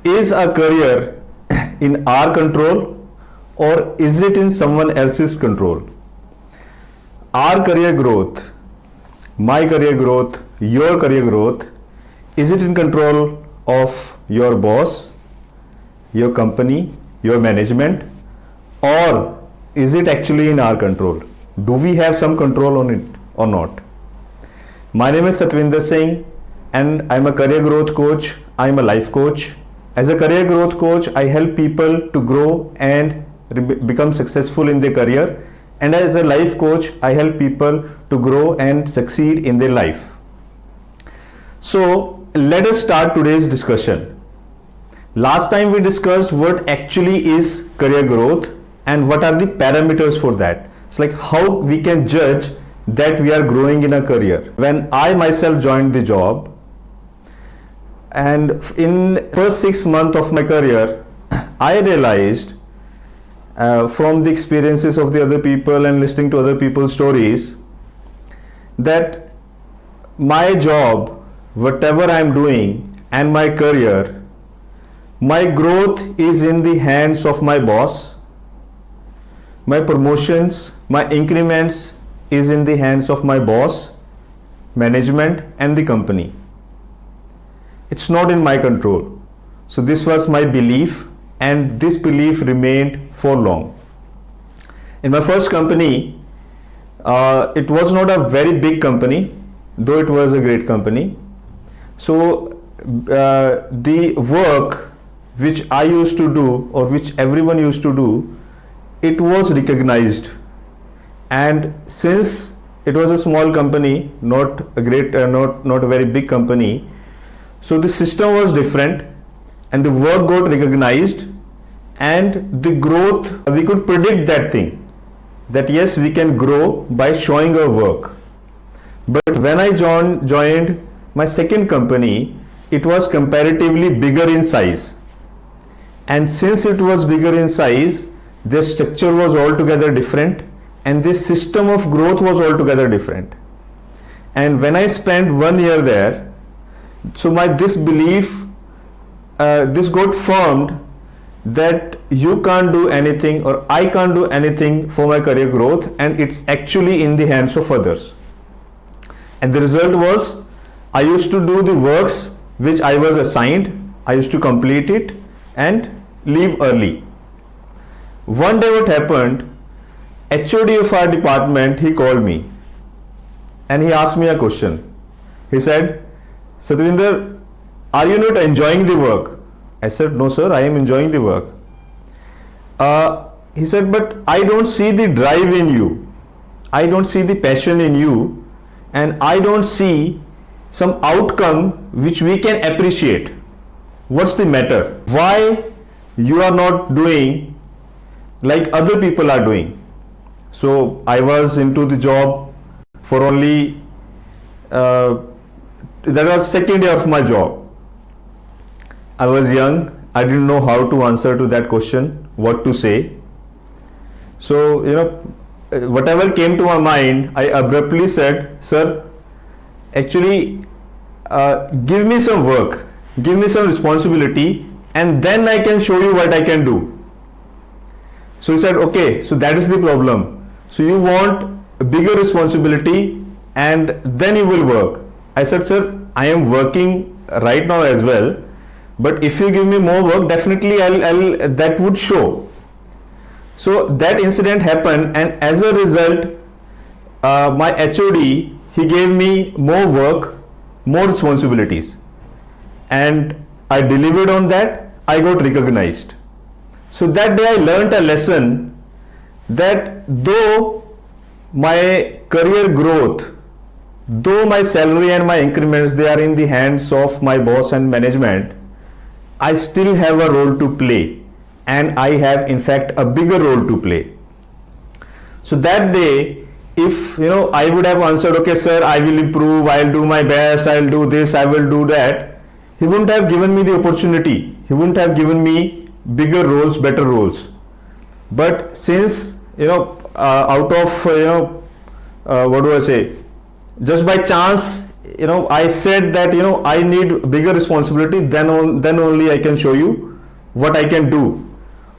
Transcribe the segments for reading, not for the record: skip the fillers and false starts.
Is a career in our control or is it in someone else's control? Our career growth, my career growth, your career growth, is it in control of your boss, your company, your management, or is it actually in our control? Do we have some control on it or not? My name is Satvinder Singh and I'm a career growth coach. I'm a life coach. As a career growth coach, I help people to grow and become successful in their career. And as a life coach, I help people to grow and succeed in their life. So let us start today's discussion. Last time we discussed what actually is career growth and what are the parameters for that. It's like how we can judge that we are growing in a career. When I myself joined the job, and in first 6 months of my career, I realized from the experiences of the other people and listening to other people's stories that my job, whatever I'm doing and my career, my growth is in the hands of my boss. My promotions, my increments is in the hands of my boss, management and the company. It's not in my control. So this was my belief and this belief remained for long. In my first company, it was not a very big company, though it was a great company. So the work which I used to do or which everyone used to do, it was recognized. And since it was a small company, not a very big company, so the system was different and the work got recognized and the growth, we could predict that thing, that yes, we can grow by showing our work. But when I joined my second company, it was comparatively bigger in size. And since it was bigger in size, the structure was altogether different and this system of growth was altogether different. And when I spent 1 year there, so this belief, this got formed that you can't do anything or I can't do anything for my career growth and it's actually in the hands of others. And the result was I used to do the works which I was assigned, I used to complete it and leave early. One day what happened, HOD of our department, he called me and he asked me a question. He said, Satvinder, are you not enjoying the work? I said, no sir, I am enjoying the work. He said, but I don't see the drive in you. I don't see the passion in you and I don't see some outcome which we can appreciate. What's the matter? Why you are not doing like other people are doing? So I was into the job for only that was second year of my job. I was young, I didn't know how to answer to that question, what to say. So, whatever came to my mind, I abruptly said, sir, actually give me some work, give me some responsibility and then I can show you what I can do. So he said, okay, so that is the problem. So you want a bigger responsibility and then you will work. I said, sir, I am working right now as well, but if you give me more work, definitely that would show. So that incident happened and as a result, my HOD, he gave me more work, more responsibilities and I delivered on that, I got recognized. So that day I learned a lesson that though my career growth, though my salary and my increments, they are in the hands of my boss and management, I still have a role to play and I have in fact a bigger role to play. So that day, if I would have answered, okay sir, I will improve, I'll do my best, I'll do this, I will do that, he wouldn't have given me the opportunity, he wouldn't have given me bigger roles, better roles. But since out of what do I say, just by chance I said that I need bigger responsibility, then only I can show you what I can do.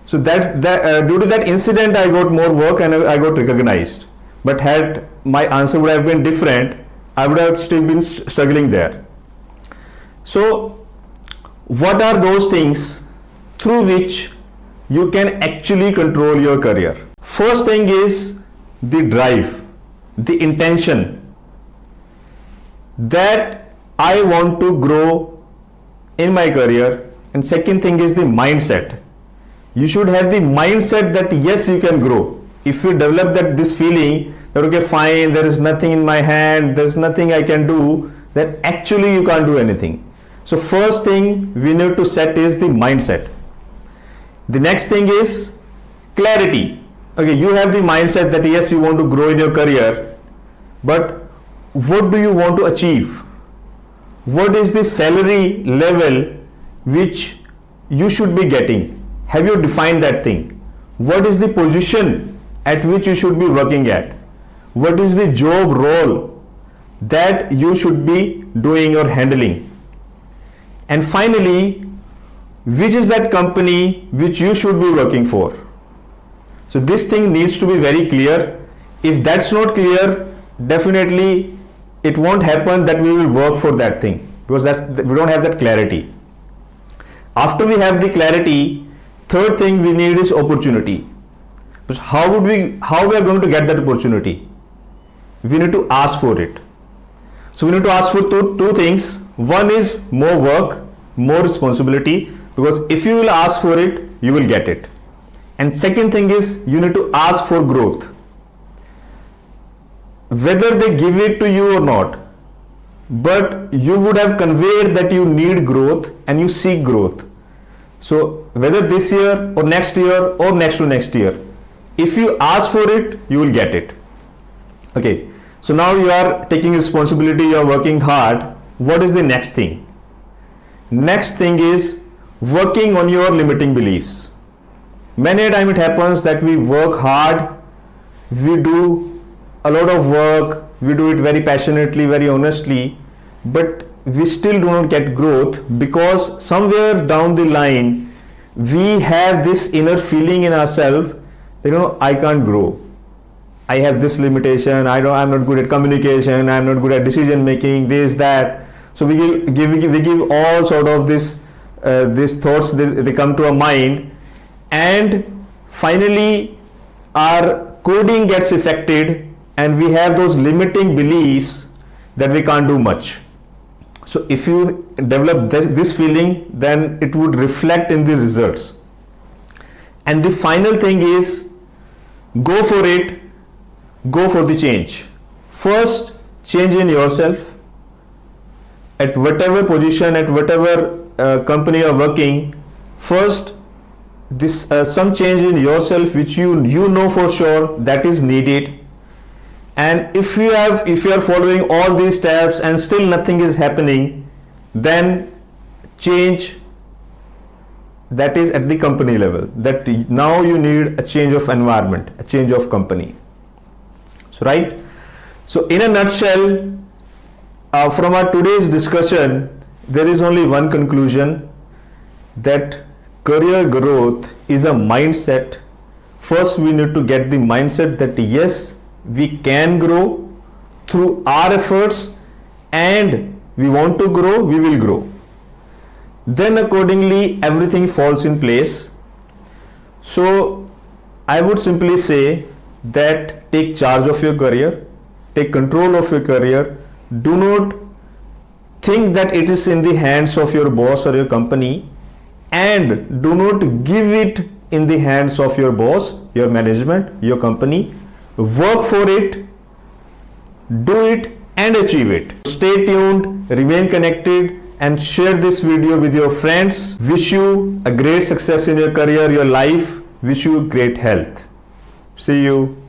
So that due to that incident, I got more work and I got recognized. But had my answer would have been different, I would have still been struggling there. So what are those things through which you can actually control your career? First thing is the drive, the intention that I want to grow in my career. And second thing is the mindset. You should have the mindset that yes, you can grow. If you develop this feeling that okay, fine, there is nothing in my hand, there's nothing I can do, then actually you can't do anything. So first thing we need to set is the mindset. The next thing is clarity. Okay, you have the mindset that yes, you want to grow in your career, but what do you want to achieve? What is the salary level which you should be getting? Have you defined that thing? What is the position at which you should be working at? What is the job role that you should be doing or handling? And finally, which is that company which you should be working for? So this thing needs to be very clear. If that's not clear, definitely it won't happen that we will work for that thing, because we don't have that clarity. After we have the clarity, third thing we need is opportunity. But how we are going to get that opportunity? We need to ask for it. So we need to ask for two things. One is more work, more responsibility, because if you will ask for it, you will get it. And second thing is you need to ask for growth. Whether they give it to you or not, but you would have conveyed that you need growth and you seek growth. So whether this year or next year or next to next year, if you ask for it, you will get it. Okay, so now you are taking responsibility, you are working hard. What is the next thing? Next thing is working on your limiting beliefs. Many a time it happens that we work hard, we do a lot of work, we do it very passionately, very honestly, but we still do not get growth because somewhere down the line we have this inner feeling in ourselves that I can't grow. I have this limitation, I'm not good at communication, I'm not good at decision making, this, that. So we give all sort of these thoughts, they come to our mind, and finally our coding gets affected and we have those limiting beliefs that we can't do much. So if you develop this feeling, then it would reflect in the results. And the final thing is go for it, go for the change. First, change in yourself. At whatever position, at whatever company you are working, first some change in yourself which you know for sure that is needed. And if you are following all these steps and still nothing is happening, then change that is at the company level, that now you need a change of environment, a change of company. So right, so in a nutshell, from our today's discussion, there is only one conclusion, that career growth is a mindset. First we need to get the mindset that yes, we can grow through our efforts, and we want to grow, we will grow. Then accordingly everything falls in place. So I would simply say that take charge of your career, take control of your career. Do not think that it is in the hands of your boss or your company, and do not give it in the hands of your boss, your management, your company. Work for it, do it and achieve it. Stay tuned, remain connected, and share this video with your friends. Wish you a great success in your career, your life. Wish you great health. See you.